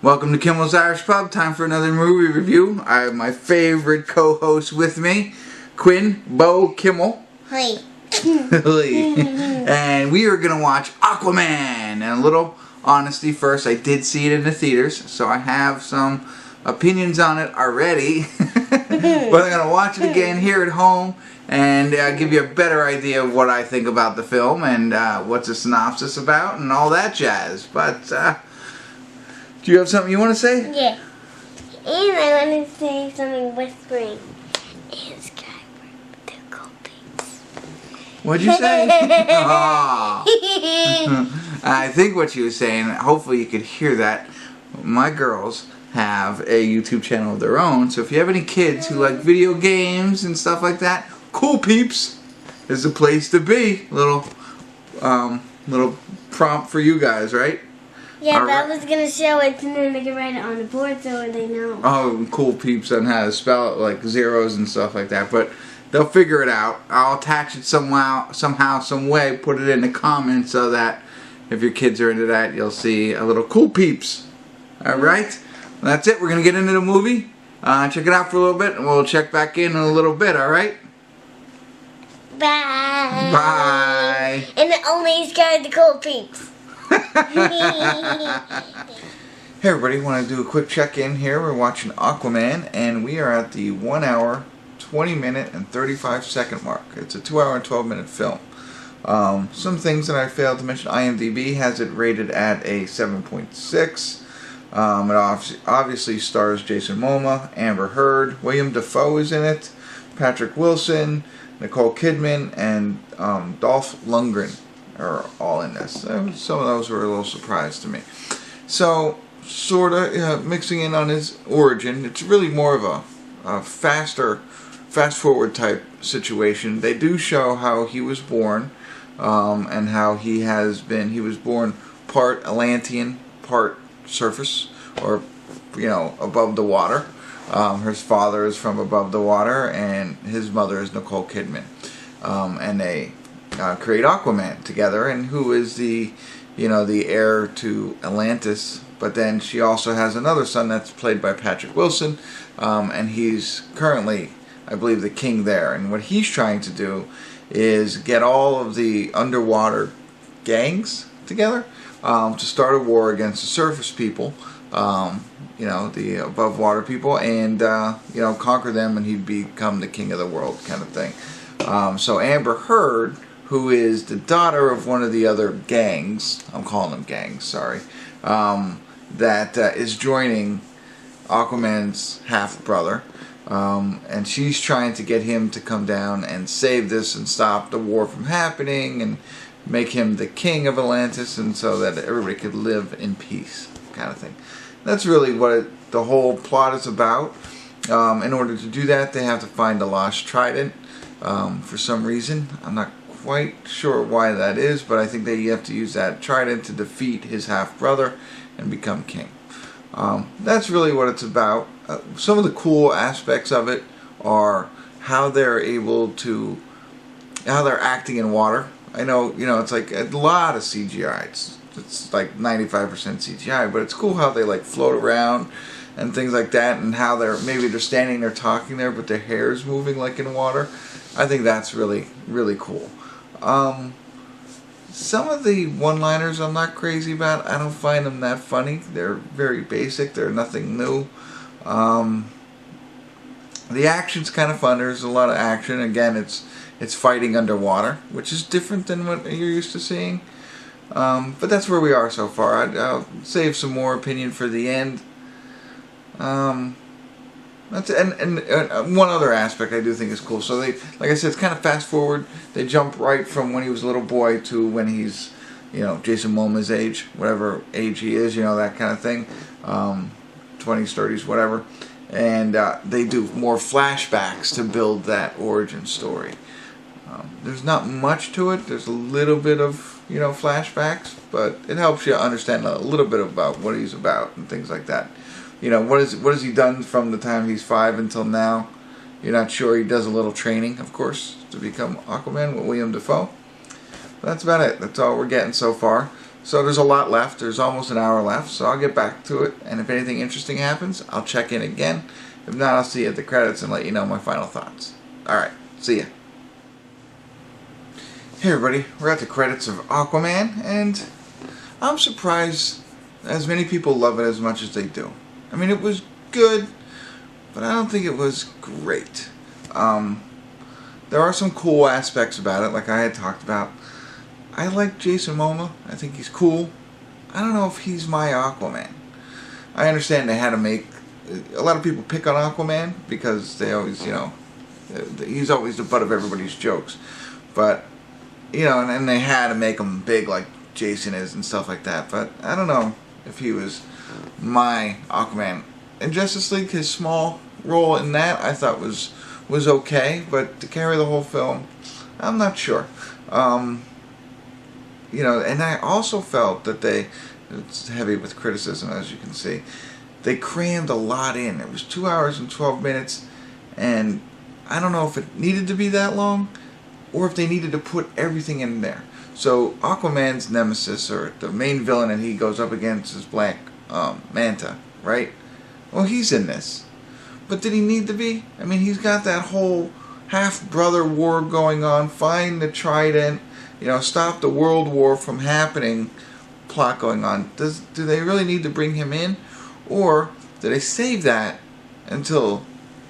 Welcome to Kimmel's Irish Pub. Time for another movie review. I have my favorite co-host with me, Quinn Bo Kimmel. Hi. And we are going to watch Aquaman. And a little honesty first, I did see it in the theaters, so I have some opinions on it already. But I'm going to watch it again here at home and give you a better idea of what I think about the film and what's the synopsis about and all that jazz. But do you have something you want to say? Yeah. And I want to say something whispering. And Skyward, the cold beats. What'd you say? I think what you were saying, hopefully you could hear that. My girls have a YouTube channel of their own, so if you have any kids who like video games and stuff like that, Cool Peeps is the place to be. Little prompt for you guys, right? Yeah, but I was going to show it and then they can write it on the board so they know. Oh, Cool Peeps on how to spell it, like zeros and stuff like that. But they'll figure it out. I'll attach it somehow, some way, put it in the comments so that if your kids are into that, you'll see a little Cool Peeps. Alright? Well, that's it. We're going to get into the movie. Check it out for a little bit and we'll check back in a little bit, alright? Bye. Bye. And only scared the cold peeps. Hey everybody, want to do a quick check-in here. We're watching Aquaman and we are at the 1 hour, 20 minute and 35 second mark. It's a 2 hour and 12 minute film. Some things that I failed to mention. IMDb has it rated at a 7.6. It obviously stars Jason Momoa, Amber Heard, Willem Dafoe is in it, Patrick Wilson, Nicole Kidman, and Dolph Lundgren are all in this. Some of those were a little surprise to me. So, sort of mixing in on his origin, it's really more of a fast-forward type situation. They do show how he was born, and how he was born part Atlantean, part surface, or, above the water. His father is from above the water, and his mother is Nicole Kidman. And they create Aquaman together, and who is the heir to Atlantis. But then she also has another son that's played by Patrick Wilson, and he's currently, I believe, the king there. And what he's trying to do is get all of the underwater gangs together to start a war against the surface people, the above water people, and conquer them, and he'd become the king of the world, kind of thing. So Amber Heard, who is the daughter of one of the other gangs, I'm calling them gangs, sorry, that is joining Aquaman's half-brother, and she's trying to get him to come down and save this and stop the war from happening and make him the king of Atlantis, and so that everybody could live in peace, kind of thing. That's really what the whole plot is about. In order to do that, they have to find a lost trident for some reason. I'm not quite sure why that is, but I think that you have to use that trident to defeat his half-brother and become king. That's really what it's about. Some of the cool aspects of it are how they're acting in water. I know, it's like a lot of CGI. It's like 95% CGI, but it's cool how they like float around and things like that, and how maybe they're standing there talking there, but their hair is moving like in water. I think that's really, really cool. Some of the one-liners I'm not crazy about. I don't find them that funny. They're very basic. They're nothing new. The action's kind of fun. There's a lot of action. Again, it's fighting underwater, which is different than what you're used to seeing. But that's where we are so far. I'll save some more opinion for the end. That's and one other aspect I do think is cool. So they, like I said, it's kind of fast forward. They jump right from when he was a little boy to when he's, Jason Momoa's age, whatever age he is, that kind of thing, 20s, 30s, whatever. And they do more flashbacks to build that origin story. There's not much to it. There's a little bit of, flashbacks, but it helps you understand a little bit about what he's about and things like that. What has he done from the time he's 5 until now? You're not sure. He does a little training, of course, to become Aquaman with Willem Dafoe. But that's about it. That's all we're getting so far. So there's a lot left. There's almost an hour left, so I'll get back to it. And if anything interesting happens, I'll check in again. If not, I'll see you at the credits and let you know my final thoughts. Alright, see ya. Hey everybody, we're at the credits of Aquaman, and I'm surprised as many people love it as much as they do. I mean, it was good, but I don't think it was great. There are some cool aspects about it, like I had talked about. I like Jason Momoa. I think he's cool. I don't know if he's my Aquaman. I understand they had to make... A lot of people pick on Aquaman because they always, you know... He's always the butt of everybody's jokes. But, you know, and they had to make him big like Jason is and stuff like that. But I don't know if he was my Aquaman. In Justice League, his small role in that I thought was okay. But to carry the whole film, I'm not sure. You know, and I also felt that it's heavy with criticism, as you can see, they crammed a lot in. It was 2 hours and 12 minutes, and I don't know if it needed to be that long, or if they needed to put everything in there. So Aquaman's nemesis, or the main villain that he goes up against, is Black Manta, right? Well, he's in this. But did he need to be? I mean, he's got that whole half-brother war going on, find the trident, you know, stop the world war from happening plot going on. Do they really need to bring him in? Or do they save that until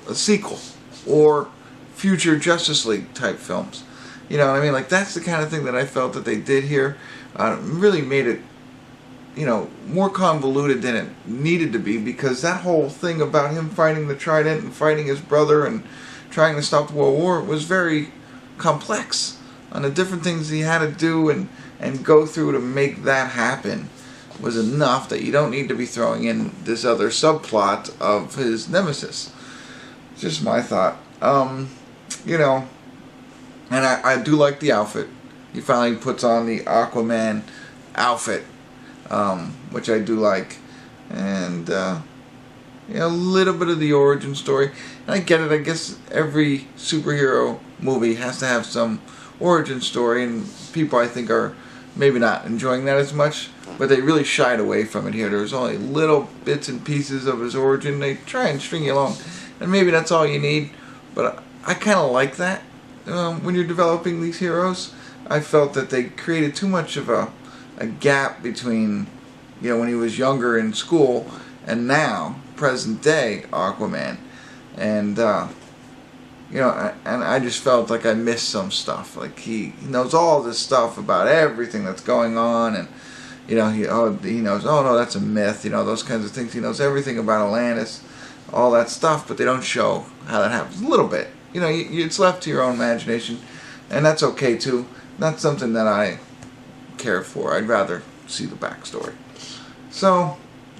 a sequel? Or future Justice League type films? You know what I mean? Like, that's the kind of thing that I felt that they did here. Really made it, you know, more convoluted than it needed to be, because that whole thing about him fighting the trident and fighting his brother and trying to stop the World War was very complex. On the different things he had to do and go through to make that happen was enough that you don't need to be throwing in this other subplot of his nemesis. Just my thought. You know, and I do like the outfit. He finally puts on the Aquaman outfit, which I do like. And, you know, a little bit of the origin story. And I get it. I guess every superhero movie has to have some origin story, and people I think are maybe not enjoying that as much, but they really shied away from it here. There's only little bits and pieces of his origin. They try and string you along, and maybe that's all you need, but I kind of like that. When you're developing these heroes, I felt that they created too much of a gap between, you know, when he was younger in school and now, present day Aquaman. And you know, and I just felt like I missed some stuff. Like, he knows all this stuff about everything that's going on, and, you know, he knows, oh no, that's a myth, you know, those kinds of things. He knows everything about Atlantis, all that stuff, but they don't show how that happens. A little bit. You know, it's left to your own imagination, and that's okay too. Not something that I care for. I'd rather see the backstory. So,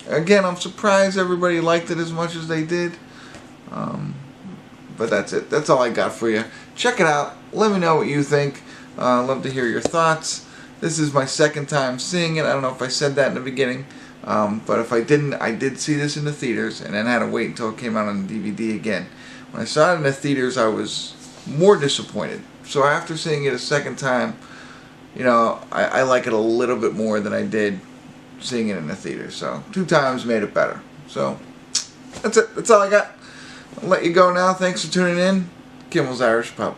again, I'm surprised everybody liked it as much as they did. But that's it. That's all I got for you. Check it out. Let me know what you think. I'd love to hear your thoughts. This is my second time seeing it. I don't know if I said that in the beginning. But if I didn't, I did see this in the theaters and then had to wait until it came out on DVD again. When I saw it in the theaters, I was more disappointed. So after seeing it a second time, you know, I like it a little bit more than I did seeing it in the theaters. So 2 times made it better. So that's it. That's all I got. I'll let you go now. Thanks for tuning in. Kimmel's Irish Pub.